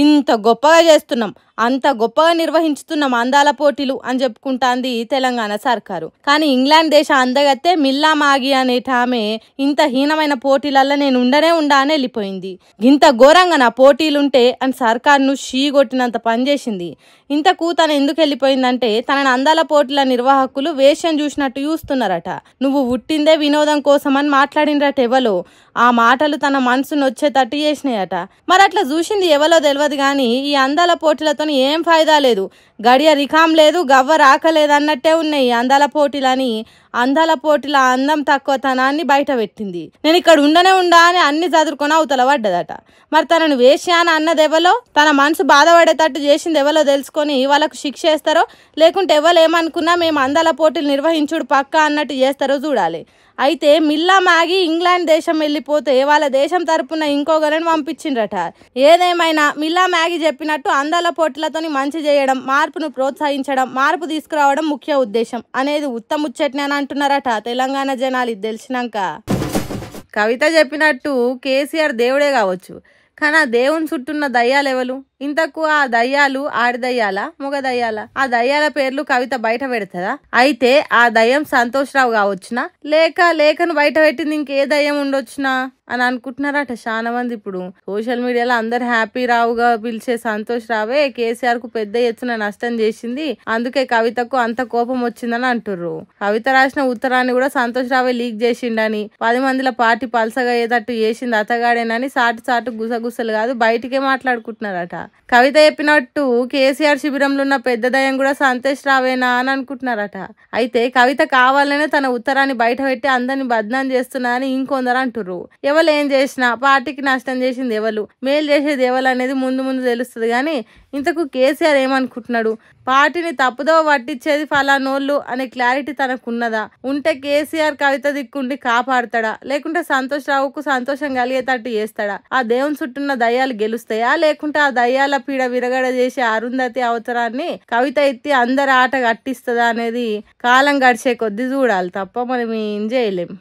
ఇంత గొప్పగా చేస్తున్నాం, అంత గొప్పగా నిర్వహించుతున్నాం అందాల పోటీలు అని చెప్పుకుంటాంది తెలంగాణ సర్కారు. కానీ ఇంగ్లాండ్ దేశ అందగత్తే మిల్లా మాగి అనేట ఆమె ఇంత హీనమైన పోటీలల్లో నేను ఉండనే అని వెళ్ళిపోయింది. ఇంత ఘోరంగా నా పోటీలుంటే అని సర్కారును షీగొట్టినంత పనిచేసింది. ఇంతకు తను ఎందుకు వెళ్ళిపోయిందంటే తనని అందాల పోటీల నిర్వాహకులు వేషం చూసినట్టు చూస్తున్నారట. నువ్వు పుట్టిందే వినోదం కోసం అని మాట్లాడినరట ఎవలో. ఆ మాటలు తన మనసును వచ్చేటట్టు చేసినాయట. మరి అట్లా చూసింది ఎవలో తెలియదు కానీ ఈ అందాల పోటీలతో ఏం ఫాయిదా లేదు, గడియ రికాం లేదు, గవ్వ రాకలేదు అన్నట్టే ఉన్నాయి అందాల పోటీలని. అందాల పోటీల అందం తక్కువతనాన్ని బయట పెట్టింది. నేను ఇక్కడ ఉండనే అని అన్ని చదువుకొని అవతల పడ్డదట. మరి తనను వేశ్యాన అన్నదెవలో, తన మనసు బాధపడేటట్టు చేసింది ఎవలో తెలుసుకొని వాళ్ళకు శిక్ష వేస్తారో, లేకుంటే ఎవరు ఏమనుకున్నా మేము అందాల పోటీలు నిర్వహించుడు పక్కా అన్నట్టు చేస్తారో చూడాలి. అయితే మిల్లా మాగి ఇంగ్లాండ్ దేశం వెళ్ళిపోతే వాళ్ళ దేశం తరపున ఇంకొకరిని పంపించిండ్రట. ఏదేమైనా మిల్లా మ్యాగీ చెప్పినట్టు అందాల పోటీలతో మంచి చేయడం, మార్పును ప్రోత్సహించడం, మార్పు తీసుకురావడం ముఖ్య ఉద్దేశం అనేది ఉత్తముచ్చట్ని అని అంటున్నారట తెలంగాణ జనాలు. ఇది తెలిసినాక కవిత చెప్పినట్టు కేసీఆర్ దేవుడే కావచ్చు, కానీ ఆ దేవుని చుట్టూన్న దయ్యాలు ఎవరు? ఇంతకు ఆ దయ్యాలు ఆడి దయ్యాలా మగ దయ్యాలా? ఆ దయ్యాల పేర్లు కవిత బయట పెడతదా? అయితే ఆ దయ్యం సంతోషరావు కావచ్చునా, లేఖను బయట పెట్టింది ఇంకే దయ్యం ఉండొచ్చునా అని అనుకుంటున్నారట చాలా మంది. ఇప్పుడు సోషల్ మీడియాలో అందరు హ్యాపీ రావుగా పిలిచే సంతోష్ రావే కేసీఆర్ కు పెద్ద ఎత్తున నష్టం చేసింది, అందుకే కవితకు అంత కోపం వచ్చిందని అంటుర్రు. కవిత రాసిన ఉత్తరాన్ని కూడా సంతోష్ రావే లీక్ చేసిండని, 10 మందిల పార్టీ పలసగా అయ్యేటట్టు చేసింది అతగాడేనని సాటు గుసగుసలు కాదు బయటికే మాట్లాడుకుంటున్నారట. కవిత చెప్పినట్టు కేసీఆర్ శిబిరంలో ఉన్న పెద్ద దయ్యం కూడా సంతోష్ రావేనా అని అనుకుంటున్నారట. అయితే కవిత కావాలనే తన ఉత్తరాన్ని బయట పెట్టి అందరిని బద్నాం చేస్తున్నా అని ఇంకొందరు అంటుర్రు. ఎవరు ఏం చేసినా పార్టీకి నష్టం చేసింది ఎవరు, మేలు చేసేది ఎవరు అనేది ముందు తెలుస్తుంది. కానీ ఇంతకు కేసీఆర్ ఏమనుకుంటున్నాడు? పార్టీని తప్పుదో పట్టించేది ఫలానోళ్ళు అనే క్లారిటీ తనకున్నదా? ఉంటే కేసీఆర్ కవిత దిక్కుండి కాపాడతాడా, లేకుంటే సంతోష్ రావుకు సంతోషం కలిగేటట్టు చేస్తాడా? ఆ దేవుని చుట్టూన్న దయ్యాలు గెలుస్తాయా, లేకుంటే ఆ దయ్యాల పీడ విరగడ చేసే అరుంధతి అవసరాన్ని కవిత ఎత్తి అందరి ఆట కట్టిస్తుందా అనేది కాలం గడిచే కొద్ది చూడాలి తప్ప మనం ఏం చేయలేం.